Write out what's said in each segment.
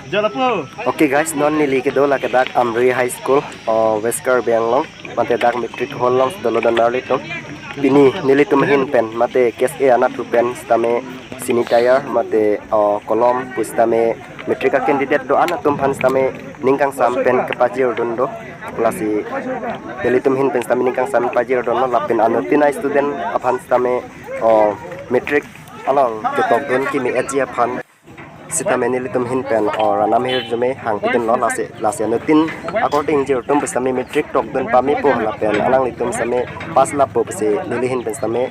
Okay guys, non nili ke dola ke dak Amri High School Wesker Benglong mate dak metric holong dolo danarli to pini nili tum hin pen mate kes e ana tu pen stame sini tayar mate kolom pustame metrika candidate do ana tum pan stame ningkang sam pen ke pajir dondo klasi nili tum hin pen stame ningkang sam pajir dondo lapin anu tina student apan stame metric along ke tok don kimi ejia pan sita menili tum hin pen or anam hir jume hang pitin lo lase nutin according je tum pesame metric tok don pami po la pen alang litum same pas la po se nili hin pen same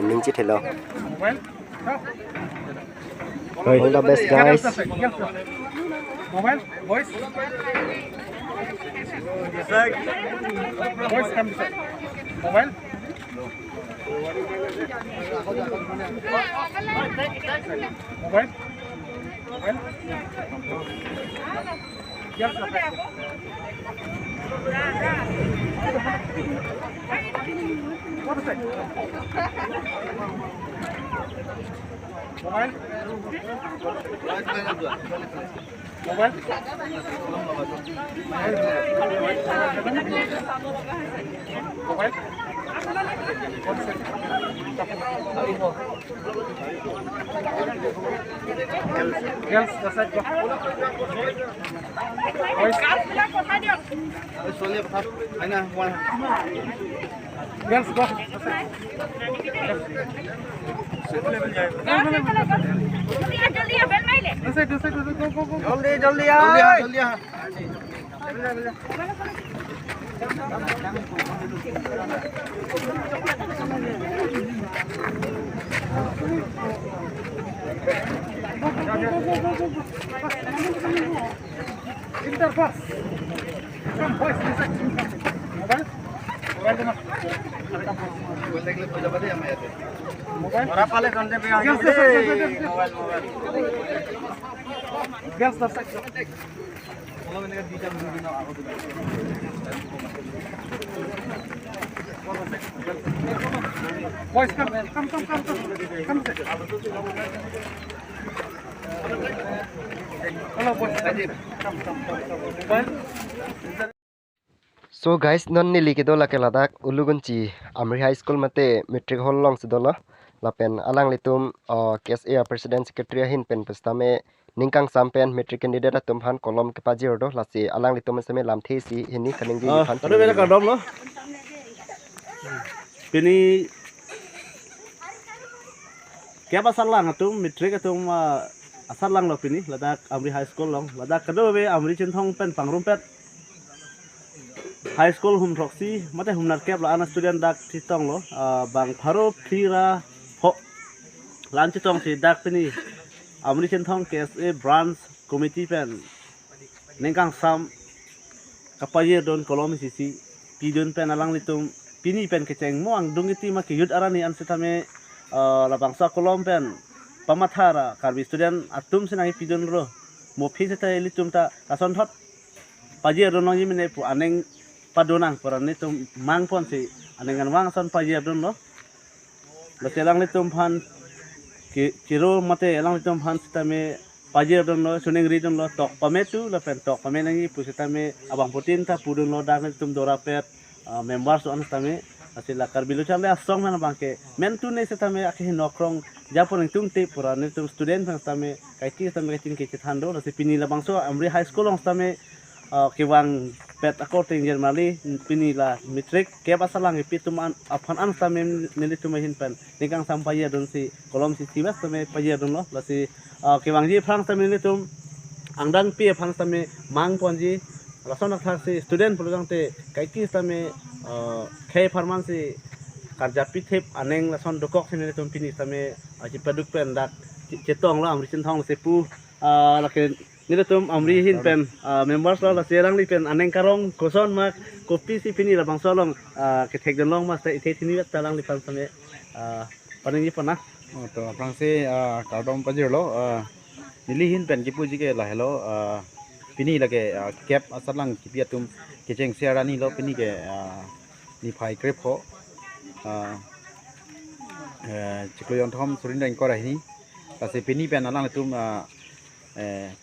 ningchi thelo all the best guys. Mobile voice voice come mobile mobile girls dasar go voice girls go जल्दी interface come voice mobile mobile orang paling konten pe mobile girls dasar voice come hello voice come So guys, non nili ke dola ke ladak ulugunci Amri High School mate metric holong sedola lapen alang litum kes e president secretary hin pen pestame ningkang sampen metric candidate tum han kolom ke pajir do lasi alang litum seme lam thesi hini kaning di han kada bela kadom lo pini kya pasal lang atum metric atum asal lang lo pini ladak Amri High School long ladak kada be Amri Chinthong pen pangrumpet High School hum proxy mate hum narkep la ana student dak titong lo bang pharo phira ho lan titong si dak pini Amri Chinthong KSA branch committee pen nengkang sam kapaye don kolom sisi pidun pen alang litum pini pen keceng mo ang dungiti ma kiyud arani an sitame la bangsa kolom pen pamathara karbi student atum sinai pidun ro mo phisa litum ta kason thot paje ron ngi mene pu aneng padonang peran itu mang pon si anengan wang son pajab don lo telang litum pan kiro mate elang litum pan sitame pajab don lo suning ri don lo tok pametu la pen tok pamenangi pusitame abang putin ta pudun lo dang litum dorapet members on sitame asila karbilu chale asong mana bangke mentu ne sitame akhi nokrong japon tum te peran itu student pan sitame kaiti sitame kaitin kecit hando la pini la bangso Amri High School long sitame kiwang pet according generally pini la metric ke pasalang ipituman apan an tame nili tumahin pen ningkang sampai ya don si kolom si tiwas tame paya don lo la si kiwang ji phang tame nili tum angdang pi phang tame mang ponji lason thak si student pulang te kaiti tame ke farman si karja pithep aneng lason dokok nili tum pini tame aji paduk pen dak cetong lo Amri Chinthong sepu la ke nila tum Amri hin pen members lo la serang li pen aneng karong koson mak kopi si pini la bang solong ke thek don long mas ta ithe thini wet talang li pan same paning ji pana to aprang se kardom pajir lo nili hin pen ki puji ke la hello pini la ke cap asalang ki piatum ke cheng serani lo pini ke ni phai krep ho chikloyon thom surin reng ko rahi ta se pini pen alang tum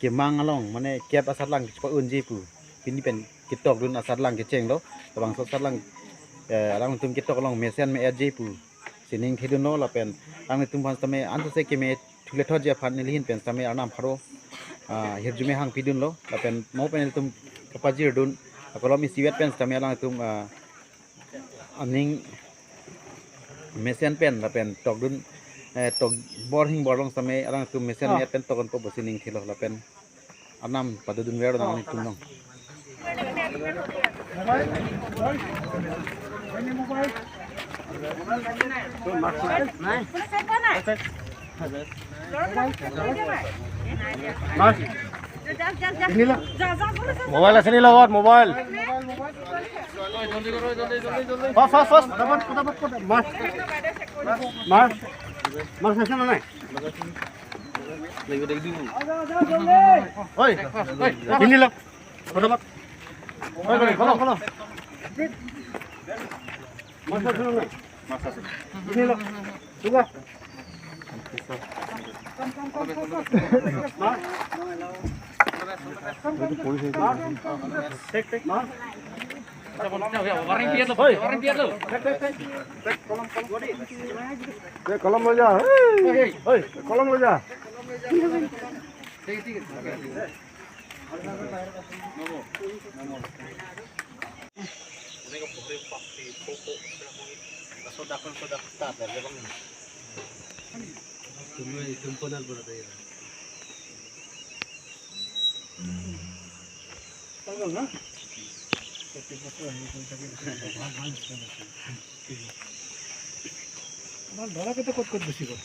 kemang along mane kep asat lang ko unji pu pini pen kitok dun asat lang keceng lo tabang asat lang lang tum kitok long mesian me aje pu sining thidun no la pen ang tum pan tame antu se keme thule thod je phan nilihin pen tame anam pharo hirjume hang pidun lo la pen mo pen tum kapajir dun akolom siwet pen tame lang tum aning mesian pen la pen tok dun tok bor hing borong tame lang tum mesian me pen tokon po sining thilo la pen anam padudun wer dong tum dong Mobile sini lawat mobile. Fast. Dapat. Mas. Mas sana naik. Oi. Sini lah. Dapat. Oi, kalau. Mas sana naik. Sini lah. Tunggu. Tek. Mas. Orang biar lo. Kolom aja. Hei, kolom aja. Kita kot besi kok.